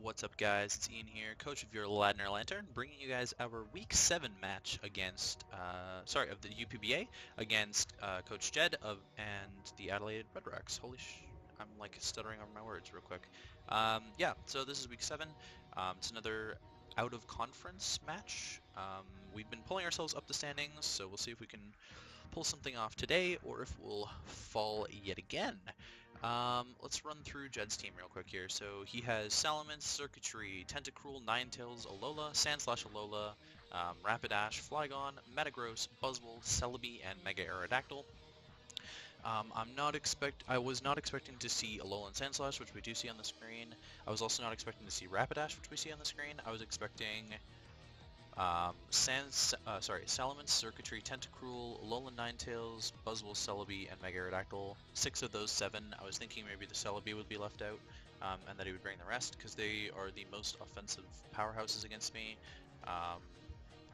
What's up, guys? It's Ian here, coach of your Ladner Lanturn, bringing you guys our Week 7 match against, of the UPBA against Coach Jed and the Adelaide Redraks. I'm like stuttering over my words real quick. Yeah, so this is Week 7. It's another out-of-conference match. We've been pulling ourselves up the standings, so we'll see if we can pull something off today or if we'll fall yet again. Let's run through Jed's team real quick here. So he has Salamence, Circuitry, Tentacruel, Ninetales, Alola, Sandslash, Rapidash, Flygon, Metagross, Buzzwole, Celebi, and Mega Aerodactyl. I was not expecting to see Alola and Sandslash, which we do see on the screen. I was also not expecting to see Rapidash, which we see on the screen. I was expecting Salamence, Circuitry, Tentacruel, Alolan Ninetales, Buzzwole, Celebi, and Mega Aerodactyl. 6 of those 7, I was thinking maybe the Celebi would be left out, and that he would bring the rest, because they are the most offensive powerhouses against me. I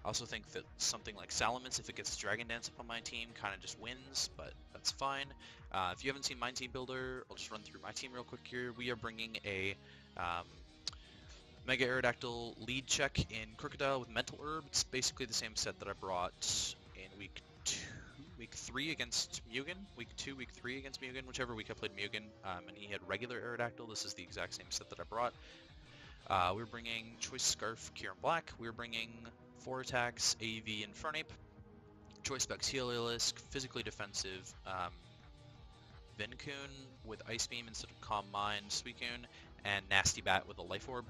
also think that something like Salamence, if it gets Dragon Dance up on my team, kind of just wins, but that's fine. If you haven't seen my team builder, I'll just run through my team real quick here. We are bringing a Mega Aerodactyl lead check in Crocodile with Mental Herb. It's basically the same set that I brought in Week 3 against Mugen. Week 2, Week 3 against Mugen, whichever week I played Mugen, and he had regular Aerodactyl. This is the exact same set that I brought. We're bringing Choice Scarf, Kieran Black. We're bringing 4 attacks, AV, and Fernape. Choice Specs, Heliolisk, physically defensive, Vincoon with Ice Beam instead of Calm Mind, Suicune, and Nasty Bat with a Life Orb.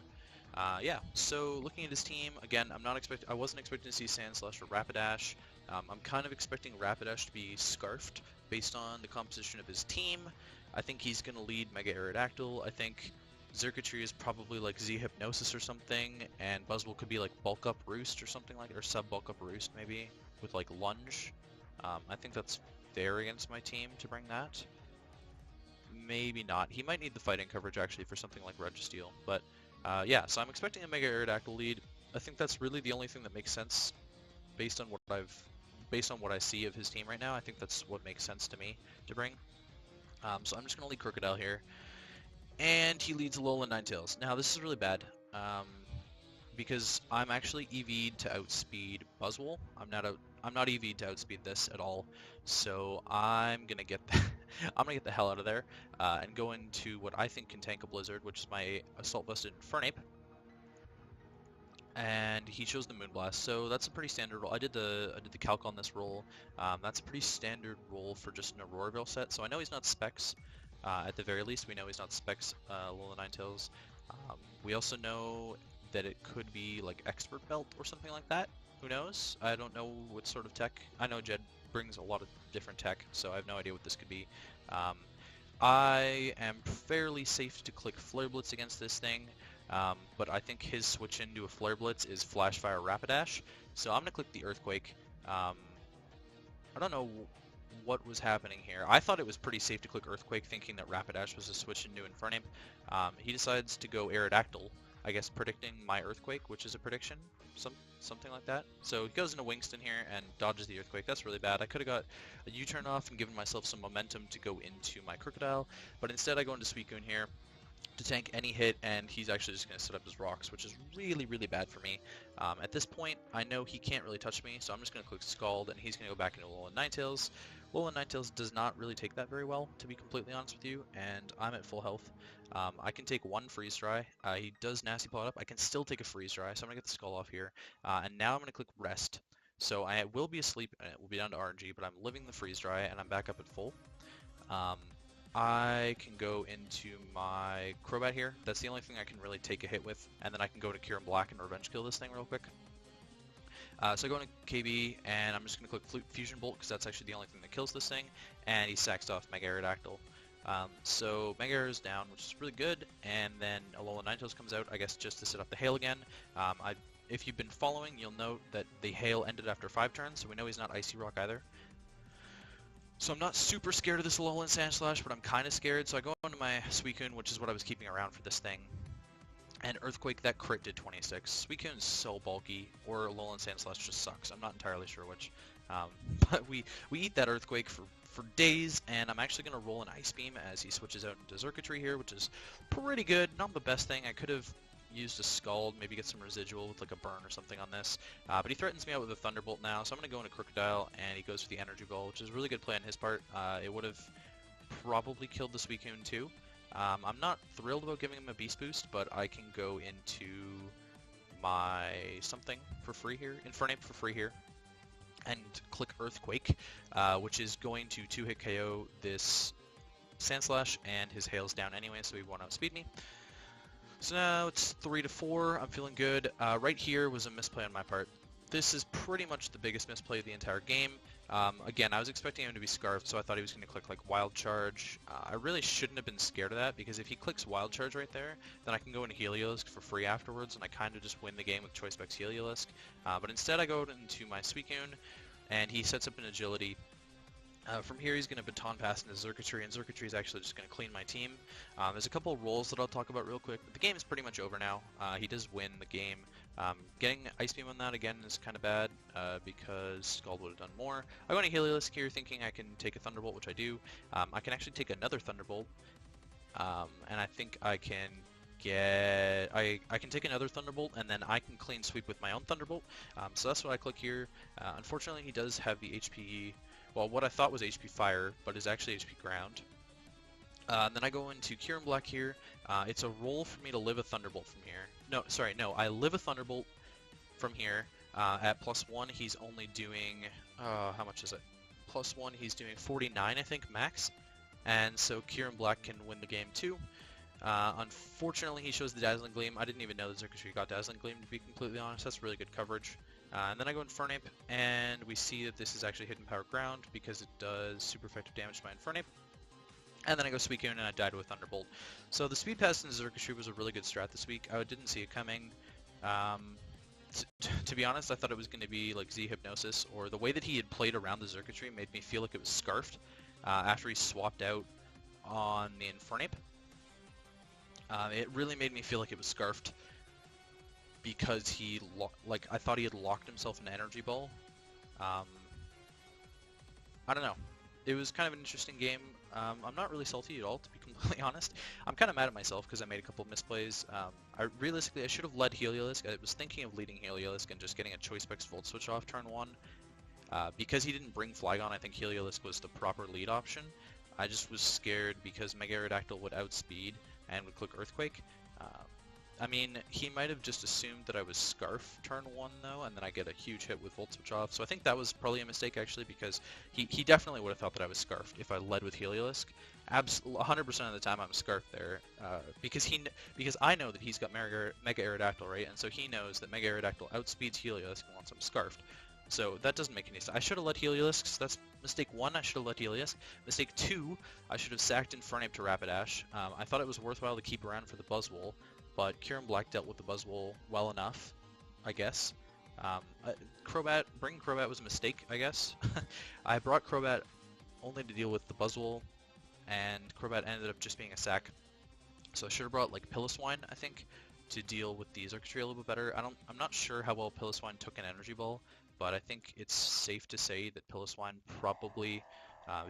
Yeah, so looking at his team, again, I wasn't expecting to see Sandslash or Rapidash. I'm kind of expecting Rapidash to be Scarfed based on the composition of his team. I think he's going to lead Mega Aerodactyl. I think Circuitry is probably like Z Hypnosis or something, and Buzzwole could be like Bulk Up Roost or something like, or Sub Bulk Up Roost maybe, with like Lunge. I think that's fair against my team to bring that. Maybe not. He might need the fighting coverage actually for something like Registeel, but yeah, so I'm expecting a Mega Aerodactyl lead. I think that's really the only thing that makes sense based on what I see of his team right now. I think that's what makes sense to me to bring. So I'm just going to lead Crocodile here. And he leads Alola Ninetales. Now this is really bad, because I'm actually EV'd to outspeed Buzzwole. I'm not EV'd to outspeed this at all. So I'm gonna get the hell out of there and go into what I think can tank a Blizzard, which is my Assault Vested Fernape. And he chose the Moonblast, so that's a pretty standard roll. I did the calc on this roll. That's a pretty standard roll for just an Auroraville set. So I know he's not Specs. At the very least, we know he's not Specs Alola Ninetales. We also know that it could be like Expert Belt or something like that. Who knows? I don't know what sort of tech. I know Jed brings a lot of different tech, so I have no idea what this could be. I am fairly safe to click Flare Blitz against this thing, but I think his switch into a Flare Blitz is Flash Fire Rapidash, so I'm going to click the Earthquake. I don't know what was happening here. I thought it was pretty safe to click Earthquake, thinking that Rapidash was a switch into Infernape. He decides to go Aerodactyl, I guess predicting my Earthquake, which is a prediction, something like that. So he goes into Wingston here and dodges the Earthquake. That's really bad. I could have got a U-turn off and given myself some momentum to go into my Crocodile, but instead I go into Suicune here to tank any hit, and he's actually just going to set up his rocks, which is really, really bad for me. At this point, I know he can't really touch me, so I'm just going to click Scald, and he's going to go back into Alolan Ninetales. Alolan Ninetales does not really take that very well, to be completely honest with you, and I'm at full health. I can take 1 Freeze Dry. He does Nasty Plot up. I can still take a Freeze Dry, so I'm going to get the Skull off here. And now I'm going to click Rest. So I will be asleep, and it will be down to RNG, but I'm living the Freeze Dry, and I'm back up at full. I can go into my Crobat here. That's the only thing I can really take a hit with, and then I can go to Kieran Black and Revenge Kill this thing real quick. So I go into KB, and I'm just going to click Fusion Bolt, because that's actually the only thing that kills this thing, and he sacks off Mega Aerodactyl. So Mega Air is down, which is really good, and then Alola Ninetales comes out, I guess, just to set up the Hail again. If you've been following, you'll note that the Hail ended after 5 turns, so we know he's not Icy Rock either. So I'm not super scared of this Alolan Sandslash, but I'm kind of scared, so I go into my Suicune, which is what I was keeping around for this thing. And Earthquake, that crit did 26. Suicune's so bulky, or Alolan Sandslash just sucks. I'm not entirely sure which. But we eat that Earthquake for days, and I'm actually going to roll an Ice Beam as he switches out into Circuitry here, which is pretty good. Not the best thing. I could have used a Scald, maybe get some residual with like a burn or something on this. But he threatens me out with a Thunderbolt now, so I'm going to go into Crocodile, and he goes for the Energy Ball, which is a really good play on his part. It would have probably killed the Suicune too. I'm not thrilled about giving him a Beast Boost, but I can go into my something for free here, Infernape for free here, and click Earthquake, which is going to 2-hit KO this Sandslash, and his Hail's down anyway, so he won't outspeed me. So now it's 3-4, I'm feeling good. Right here was a misplay on my part. This is pretty much the biggest misplay of the entire game. Again, I was expecting him to be Scarfed, so I thought he was going to click like Wild Charge. I really shouldn't have been scared of that, because if he clicks Wild Charge right there, then I can go into Heliolisk for free afterwards, and I kind of just win the game with Choice Specs Heliolisk. But instead I go into my Suicune, and he sets up an Agility. From here he's going to Baton Pass into Xurkitree, and Xurkitree is actually just going to clean my team. There's a couple of rolls that I'll talk about real quick, but the game is pretty much over now. He does win the game. Getting Ice Beam on that again is kind of bad, because Scald would have done more. I go into Heliolisk here thinking I can take a Thunderbolt, which I do. I can actually take another Thunderbolt, and I think I can get... I can take another Thunderbolt, and then I can clean sweep with my own Thunderbolt. So that's what I click here. Unfortunately, he does have the HP... Well, what I thought was HP Fire, but is actually HP Ground. Then I go into Kieran Black here. It's a roll for me to live a Thunderbolt from here. No, I live a Thunderbolt from here. At +1, he's only doing... how much is it? +1, he's doing 49, I think, max. And so Kieran Black can win the game too. Unfortunately, he shows the Dazzling Gleam. I didn't even know that Xurkitree got Dazzling Gleam, to be completely honest. That's really good coverage. And then I go Infernape, and we see that this is actually Hidden Power Ground, because it does super effective damage to my Infernape. And then I go Suicune, and I died with Thunderbolt. So the Speed Pass into Xurkitree was a really good strat this week. I didn't see it coming. To be honest, I thought it was going to be like Z Hypnosis, or the way that he had played around the Xurkitree made me feel like it was Scarfed after he swapped out on the Infernape. It really made me feel like it was Scarfed, because he, I thought he had locked himself in Energy Ball. I don't know. It was kind of an interesting game. I'm not really salty at all, to be completely honest. I'm kind of mad at myself because I made a couple of misplays. Realistically, I should have led Heliolisk. I was thinking of leading Heliolisk and just getting a Choice Specs Volt Switch off turn 1. Because he didn't bring Flygon, I think Heliolisk was the proper lead option. I just was scared because Mega Aerodactyl would outspeed and would click Earthquake. I mean, he might have just assumed that I was Scarf turn 1 though, and then I get a huge hit with Volt Switch off. So I think that was probably a mistake actually, because he definitely would have thought that I was Scarfed if I led with Heliolisk. 100% of the time I'm Scarfed there, because I know that he's got Mega Aerodactyl, right? And so he knows that Mega Aerodactyl outspeeds Heliolisk once I'm Scarfed. So that doesn't make any sense. I should have led Heliolisk, so that's mistake 1, I should have led Heliolisk. Mistake 2, I should have sacked Infernape to Rapidash. I thought it was worthwhile to keep around for the Buzzwole, but Kieran Black dealt with the Buzzwole well enough, I guess. Bringing Crobat was a mistake, I guess. I brought Crobat only to deal with the Buzzwole, and Crobat ended up just being a sack. So I should have brought like Piloswine, I think, to deal with the Xurkitree a little bit better. I'm not sure how well Piloswine took an Energy Ball, but I think it's safe to say that Piloswine probably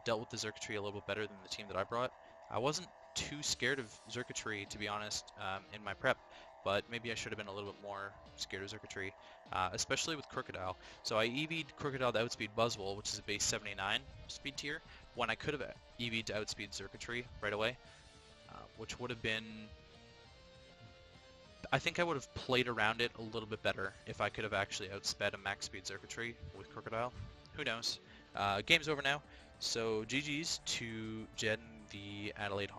dealt with the Xurkitree a little bit better than the team that I brought. I wasn't too scared of Xurkitree, to be honest, in my prep, but maybe I should have been a little bit more scared of Xurkitree, especially with Crocodile. So I EV'd Crocodile to outspeed Buzzwole, which is a base 79 speed tier, when I could have EV'd to outspeed Xurkitree right away, which would have been... I think I would have played around it a little bit better if I could have actually outsped a max speed Xurkitree with Crocodile. Who knows? Game's over now, so GG's to Jed and the Adelaide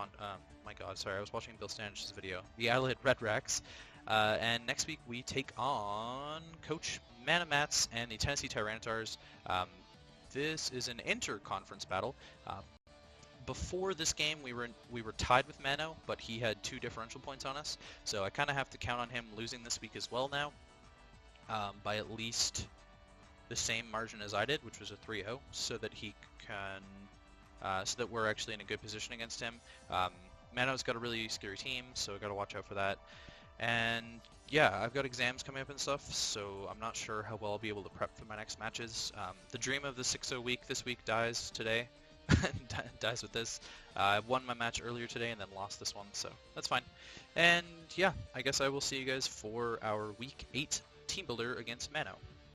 my god, sorry, I was watching Bill Standish's video. The Adelaide Redraks. And next week we take on Coach Manamats and the Tennessee Tyrannotars. This is an inter-conference battle. Before this game, we were tied with Mano, but he had 2 differential points on us, so I kind of have to count on him losing this week as well now, by at least the same margin as I did, which was a 3-0, so that he can, so that we're actually in a good position against him. Mano's got a really scary team, so I got to watch out for that. And yeah, I've got exams coming up and stuff, so I'm not sure how well I'll be able to prep for my next matches. The dream of the 6-0 week this week dies today. dies with this. I won my match earlier today and then lost this one, so that's fine. And yeah, I guess I will see you guys for our Week 8 Team Builder against Mano.